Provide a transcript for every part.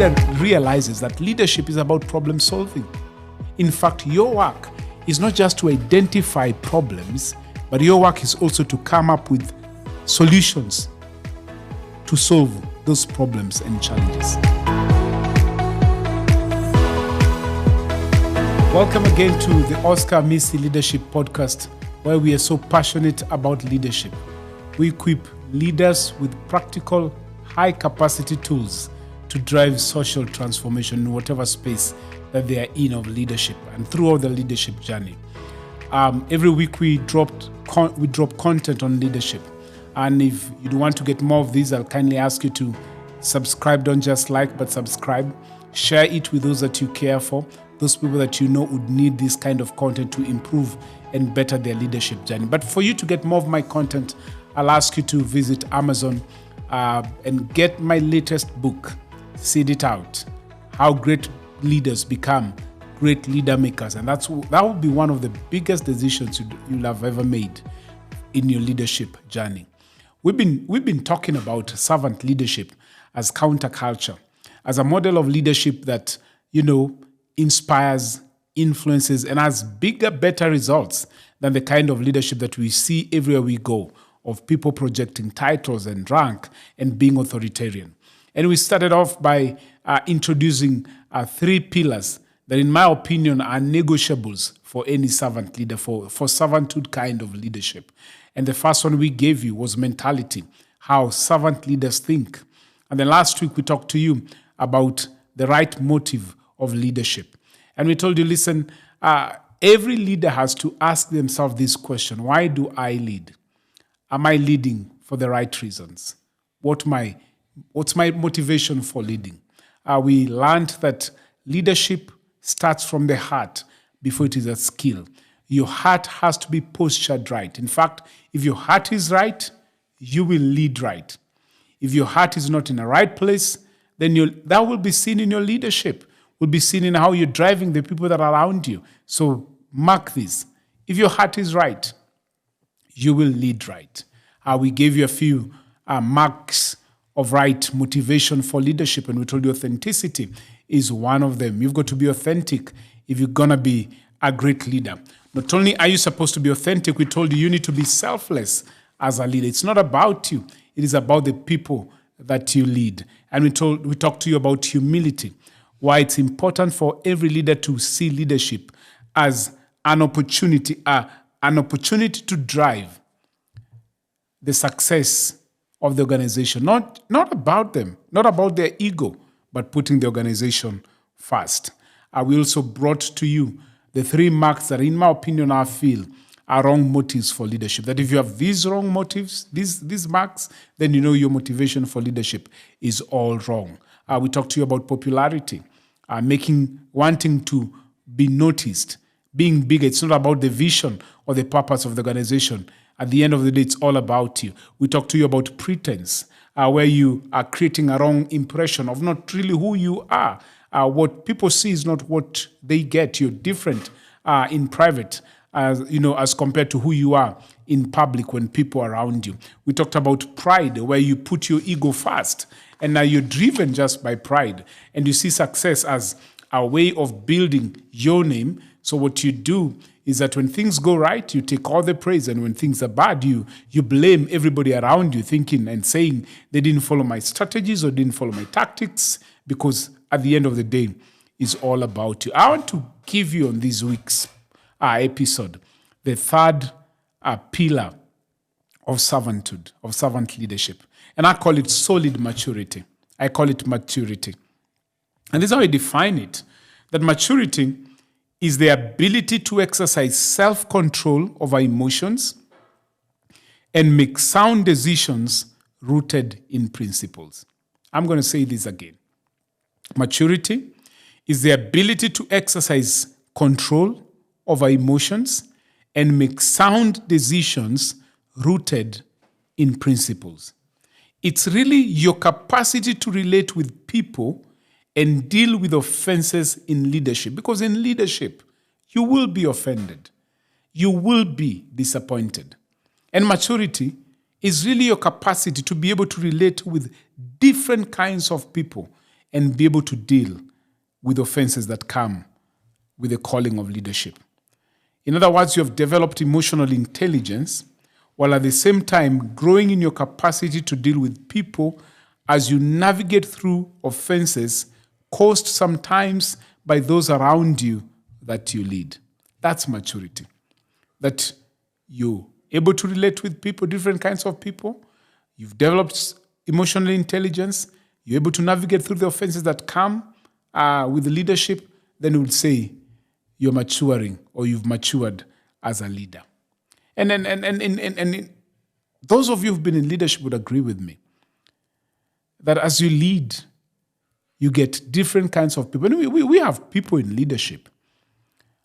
leader realizes that leadership is about problem solving. In fact, your work is not just to identify problems, but your work is also to come up with solutions to solve those problems and challenges. Welcome again to the Amisi Leadership Podcast, where we are so passionate about leadership. We equip leaders with practical, high-capacity tools to drive social transformation in whatever space that they are in of leadership and throughout the leadership journey. Every week we drop content on leadership. And if you want to get more of these, I'll kindly ask you to subscribe. Don't just like, but subscribe. Share it with those that you care for, those people that you know would need this kind of content to improve and better their leadership journey. But for you to get more of my content, I'll ask you to visit Amazon and get my latest book, Seed It Out, How Great Leaders Become Great Leader Makers. And that will be one of the biggest decisions you'll have ever made in your leadership journey. We've been talking about servant leadership as counterculture, as a model of leadership that, inspires, influences, and has bigger, better results than the kind of leadership that we see everywhere we go, of people projecting titles and rank and being authoritarian. And we started off by introducing 3 pillars that, in my opinion, are negotiables for any servant leader, for servanthood kind of leadership. And the first one we gave you was mentality, how servant leaders think. And then last week we talked to you about the right motive of leadership. And we told you, listen, every leader has to ask themselves this question: why do I lead? Am I leading for the right reasons? What's my motivation for leading? We learned that leadership starts from the heart before it is a skill. Your heart has to be postured right. In fact, if your heart is right, you will lead right. If your heart is not in the right place, then that will be seen in your leadership, will be seen in how you're driving the people that are around you. So mark this. If your heart is right, you will lead right. We gave you a few marks of right motivation for leadership, and we told you authenticity is one of them. You've got to be authentic if you're going to be a great leader. Not only are you supposed to be authentic, we told you need to be selfless as a leader. It's not about you. It is about the people that you lead. And we talked to you about humility, why it's important for every leader to see leadership as an opportunity to drive the success of the organization. Not about them, not about their ego, but putting the organization first. We also brought to you the 3 marks that, in my opinion, I feel are wrong motives for leadership. That if you have these wrong motives, these marks, then you know your motivation for leadership is all wrong. We talked to you about popularity, wanting to be noticed, being bigger. It's not about the vision or the purpose of the organization. At the end of the day, it's all about you. We talked to you about pretense, where you are creating a wrong impression of not really who you are. What people see is not what they get. You're different in private, as compared to who you are in public when people are around you. We talked about pride, where you put your ego first, and now you're driven just by pride, and you see success as a way of building your name. So what you do is that when things go right, you take all the praise, and when things are bad, you blame everybody around you, thinking and saying they didn't follow my strategies or didn't follow my tactics, because at the end of the day, it's all about you. I want to give you on this week's episode the 3rd pillar of servanthood, of servant leadership. And I call it solid maturity. I call it maturity. And this is how I define it, that maturity is the ability to exercise self-control over emotions and make sound decisions rooted in principles. I'm going to say this again. Maturity is the ability to exercise control over emotions and make sound decisions rooted in principles. It's really your capacity to relate with people and deal with offenses in leadership. Because in leadership, you will be offended. You will be disappointed. And maturity is really your capacity to be able to relate with different kinds of people and be able to deal with offenses that come with the calling of leadership. In other words, you have developed emotional intelligence while at the same time growing in your capacity to deal with people as you navigate through offenses caused sometimes by those around you that you lead. That's maturity. That you're able to relate with people, different kinds of people. You've developed emotional intelligence. You're able to navigate through the offenses that come with the leadership. Then we would say you're maturing or you've matured as a leader. And those of you who've been in leadership would agree with me that as you lead, you get different kinds of people. And we have people in leadership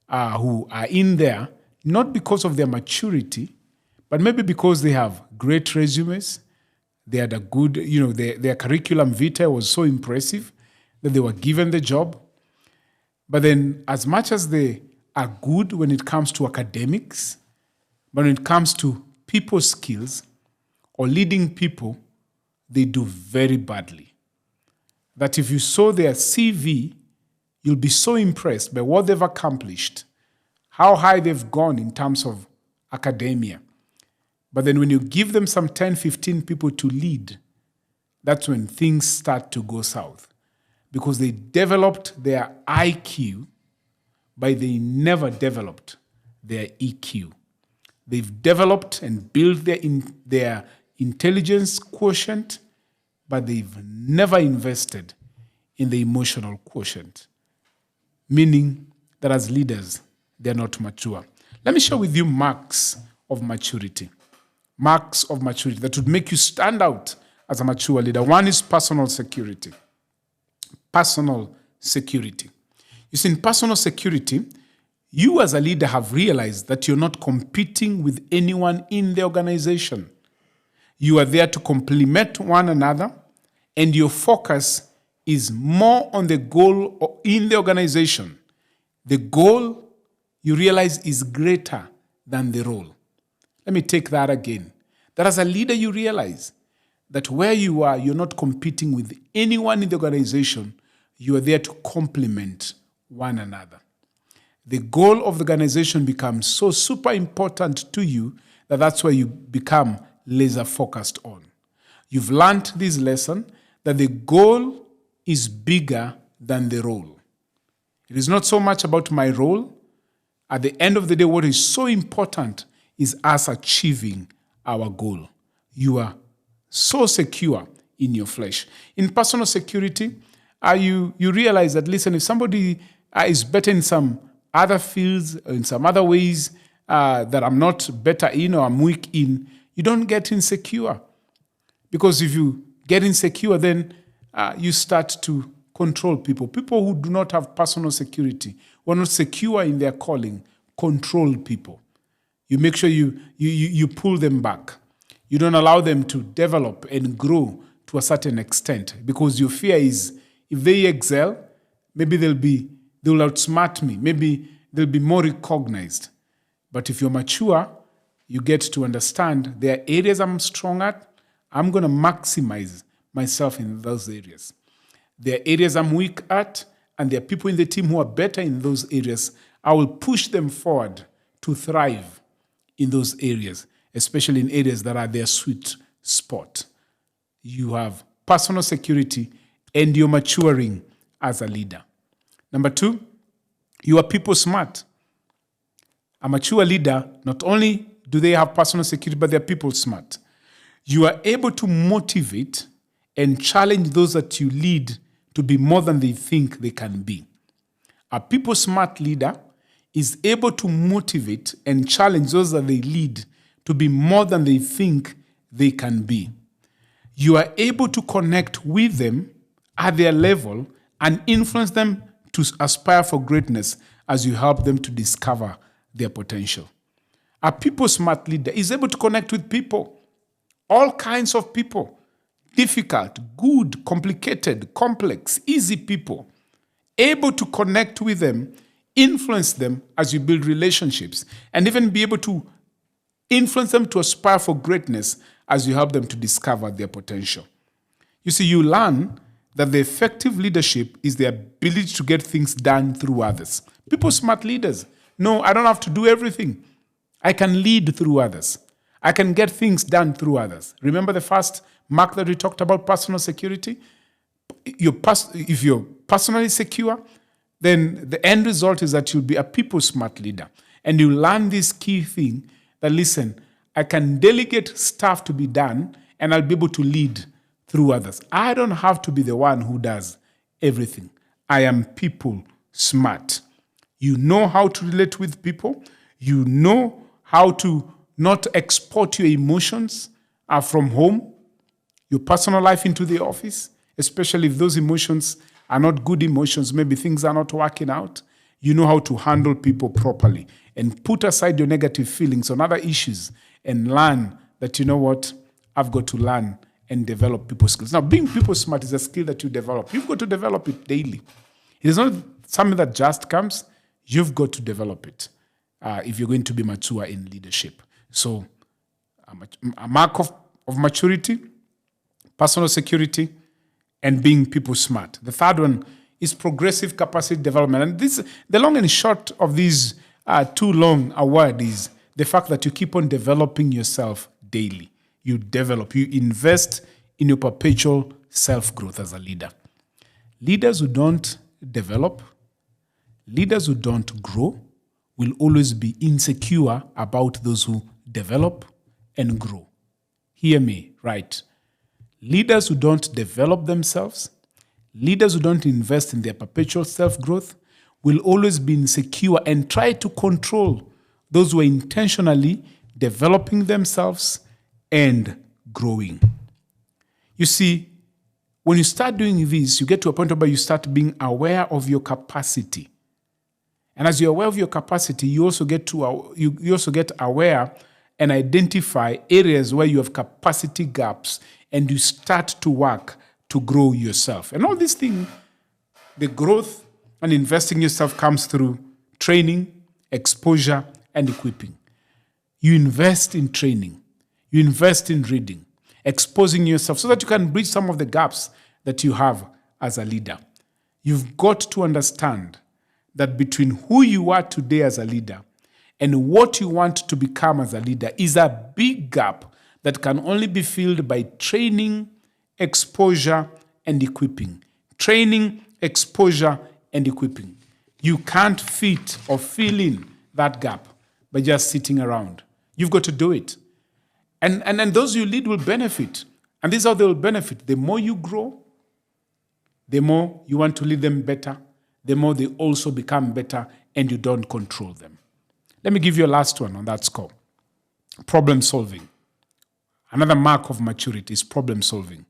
who are in there not because of their maturity, but maybe because they have great resumes. They had a good, their curriculum vitae was so impressive that they were given the job. But then as much as they are good when it comes to academics, but when it comes to people skills or leading people, they do very badly. That if you saw their CV, you'll be so impressed by what they've accomplished, how high they've gone in terms of academia. But then when you give them some 10, 15 people to lead, that's when things start to go south. Because they developed their IQ, but they never developed their EQ. They've developed and built their intelligence quotient, but they've never invested in the emotional quotient, meaning that as leaders, they're not mature. Let me share with you marks of maturity. Marks of maturity that would make you stand out as a mature leader. One is personal security. Personal security. You see, in personal security, you as a leader have realized that you're not competing with anyone in the organization. You are there to complement one another, and your focus is more on the goal in the organization. The goal, you realize, is greater than the role. Let me take that again. That as a leader, you realize that where you are, you're not competing with anyone in the organization. You are there to complement one another. The goal of the organization becomes so super important to you that that's where you become laser focused on. You've learned this lesson that the goal is bigger than the role. It is not so much about my role. At the end of the day, what is so important is us achieving our goal. You are so secure in your flesh. In personal security, you realize that, listen, if somebody is better in some other fields, in some other ways that I'm not better in or I'm weak in, you don't get insecure. Because if you get insecure, then you start to control people. People who do not have personal security, who are not secure in their calling, control people. You make sure you pull them back. You don't allow them to develop and grow to a certain extent, because your fear is if they excel, maybe they'll outsmart me. Maybe they'll be more recognized. But if you're mature, you get to understand there are areas I'm strong at. I'm going to maximize myself in those areas. There are areas I'm weak at, and there are people in the team who are better in those areas. I will push them forward to thrive in those areas, especially in areas that are their sweet spot. You have personal security and you're maturing as a leader. Number 2, you are people smart. A mature leader, not only do they have personal security, but they're people smart. You are able to motivate and challenge those that you lead to be more than they think they can be. A people smart leader is able to motivate and challenge those that they lead to be more than they think they can be. You are able to connect with them at their level and influence them to aspire for greatness as you help them to discover their potential. A people smart leader is able to connect with people, all kinds of people, difficult, good, complicated, complex, easy people, able to connect with them, influence them as you build relationships, and even be able to influence them to aspire for greatness as you help them to discover their potential. You see, you learn that the effective leadership is the ability to get things done through others. People smart leaders. No, I don't have to do everything. I can lead through others. I can get things done through others. Remember the first mark that we talked about, personal security? If you're personally secure, then the end result is that you'll be a people smart leader. And you learn this key thing that, listen, I can delegate stuff to be done and I'll be able to lead through others. I don't have to be the one who does everything. I am people smart. You know how to relate with people. You know how to not export your emotions from home, your personal life into the office, especially if those emotions are not good emotions, maybe things are not working out. You know how to handle people properly and put aside your negative feelings on other issues and learn that, you know what, I've got to learn and develop people skills. Now, being people smart is a skill that you develop. You've got to develop it daily. It is not something that just comes. You've got to develop it if you're going to be mature in leadership. So a mark of maturity, personal security, and being people smart. The third one is progressive capacity development. And this, the long and short of these too long a word is the fact that you keep on developing yourself daily. You develop, you invest in your perpetual self-growth as a leader. Leaders who don't develop, leaders who don't grow will always be insecure about those who develop and grow. Hear me, right? Leaders who don't develop themselves, leaders who don't invest in their perpetual self-growth will always be insecure and try to control those who are intentionally developing themselves and growing. You see, when you start doing this, you get to a point where you start being aware of your capacity. And as you're aware of your capacity, you also get aware and identify areas where you have capacity gaps, and you start to work to grow yourself. And all these things, the growth and investing in yourself comes through training, exposure, and equipping. You invest in training. You invest in reading, exposing yourself so that you can bridge some of the gaps that you have as a leader. You've got to understand that between who you are today as a leader and what you want to become as a leader is a big gap that can only be filled by training, exposure, and equipping. Training, exposure, and equipping. You can't fit or fill in that gap by just sitting around. You've got to do it. And those you lead will benefit. And this is how they will benefit. The more you grow, the more you want to lead them better, the more they also become better and you don't control them. Let me give you a last one on that score. Problem solving. Another mark of maturity is problem solving.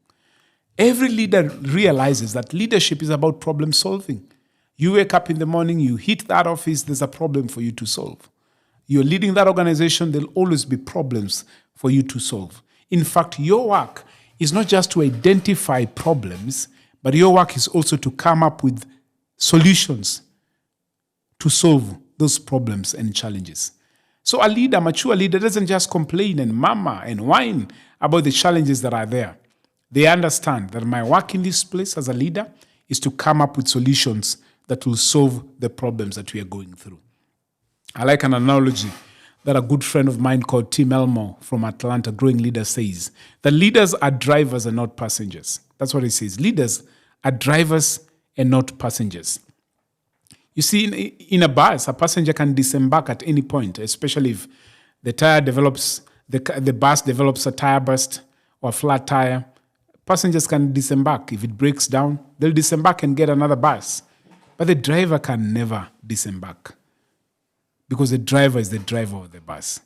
Every leader realizes that leadership is about problem solving. You wake up in the morning, you hit that office, there's a problem for you to solve. You're leading that organization, there'll always be problems for you to solve. In fact, your work is not just to identify problems, but your work is also to come up with solutions to solve those problems and challenges. So a leader, mature leader, doesn't just complain and murmur and whine about the challenges that are there. They understand that my work in this place as a leader is to come up with solutions that will solve the problems that we are going through. I like an analogy that a good friend of mine called Tim Elmore from Atlanta, Growing Leader, says that leaders are drivers and not passengers. That's what he says. Leaders are drivers and not passengers. You see, in a bus, a passenger can disembark at any point, especially if the bus develops a tire burst or a flat tire. Passengers can disembark. If it breaks down, they'll disembark and get another bus. But the driver can never disembark because the driver is the driver of the bus.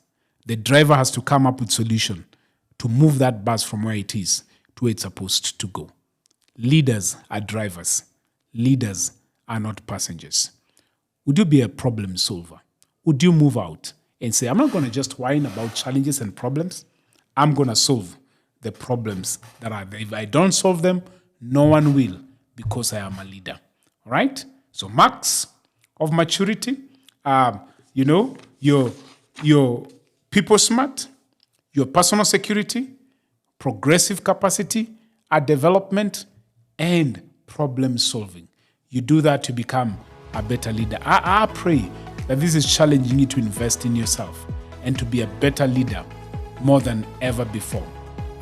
The driver has to come up with a solution to move that bus from where it is to where it's supposed to go. Leaders are drivers. Leaders are not passengers. Would you be a problem solver? Would you move out and say, I'm not going to just whine about challenges and problems. I'm going to solve the problems that are there. If I don't solve them, no one will because I am a leader. All right? So marks of maturity, your people smart, your personal security, progressive capacity, development, and problem solving. You do that to become a better leader. I pray that this is challenging you to invest in yourself and to be a better leader more than ever before.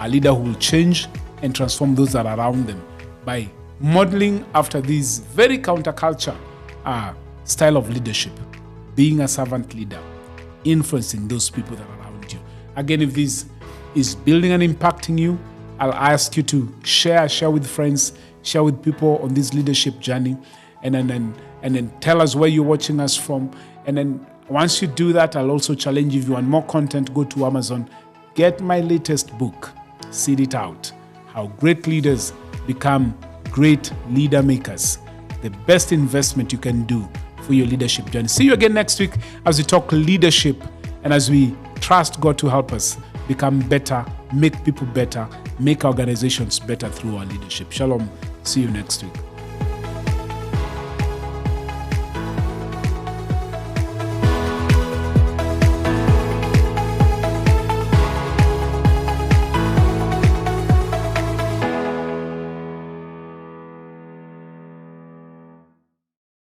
A leader who will change and transform those that are around them by modeling after this very counterculture style of leadership, being a servant leader, influencing those people that are around you. Again, if this is building and impacting you, I'll ask you to share with friends, share with people on this leadership journey, and then tell us where you're watching us from. And then once you do that, I'll also challenge you, if you want more content, go to Amazon, get my latest book, Seed It Out, How Great Leaders Become Great Leader Makers. The best investment you can do for your leadership journey. See you again next week as we talk leadership and as we trust God to help us become better, make people better, make organizations better through our leadership. Shalom. See you next week.